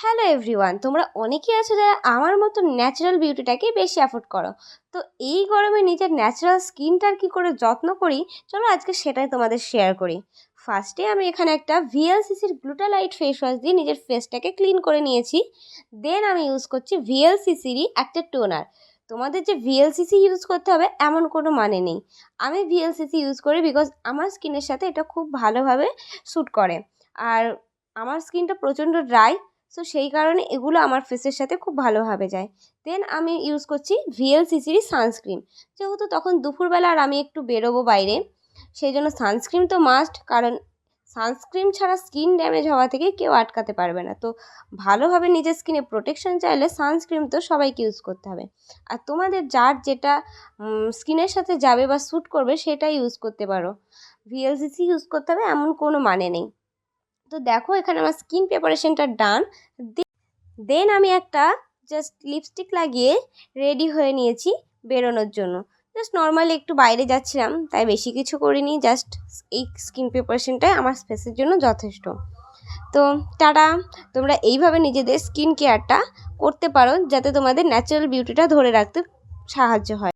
Hello everyone, তোমরা অনেকেই আছো যারা আমার মতো ন্যাচারাল বিউটিটাকে বেশি অ্যাফোর্ড করো। তো এই গরমে নিজের ন্যাচারাল স্কিনটার কি করে যত্ন করি, চলো আজকে সেটাই তোমাদের শেয়ার করি। ফার্স্টে আমি এখানে একটা ভিএলসিসির গ্লুটালাইট ফেস ওয়াশ দিয়ে নিজের ফেসটাকে ক্লিন করে নিয়েছি। দেন আমি ইউজ করছি ভিএলসিসিরই একটা টোনার। তোমাদের যে ভিএলসিসি ইউজ করতে হবে এমন কোনো মানে নেই। আমি ভিএলসিসি ইউজ করি বিকজ আমার স্কিনের সাথে এটা খুব ভালোভাবে স্যুট করে। আর আমার স্কিনটা প্রচণ্ড ড্রাই, সো সেই কারণে এগুলো আমার ফেসের সাথে খুব ভালোভাবে যায়। দেন আমি ইউজ করছি ভিএলসিসিরই সানস্ক্রিন। যেহেতু তখন দুপুরবেলা আর আমি একটু বেরোবো বাইরে, সেই জন্য সানস্ক্রিন তো মাস্ট, কারণ সানস্ক্রিন ছাড়া স্কিন ড্যামেজ হওয়া থেকে কেউ আটকাতে পারবে না। তো ভালোভাবে নিজের স্কিনে প্রোটেকশন চাইলে সানস্ক্রিন তো সবাইকে ইউজ করতে হবে। আর তোমাদের যার যেটা স্কিনের সাথে যাবে বা স্যুট করবে সেটাই ইউজ করতে পারো। ভিএলসিসি ইউজ করতে হবে এমন কোনো মানে নেই। তো দেখো এখানে আমার স্কিন প্রিপারেশনটা ডান। দেন আমি একটা জাস্ট লিপস্টিক লাগিয়ে রেডি হয়ে নিয়েছি বেরোনোর জন্য। জাস্ট নর্মালি একটু বাইরে যাচ্ছিলাম, তাই বেশি কিছু করিনি, জাস্ট এই স্কিন প্রিপারেশনটাই আমার ফেসের জন্য যথেষ্ট। তো টাটা। তোমরা এইভাবে নিজেদের স্কিন কেয়ারটা করতে পারো যাতে তোমাদের ন্যাচারাল বিউটিটা ধরে রাখতে সাহায্য হয়।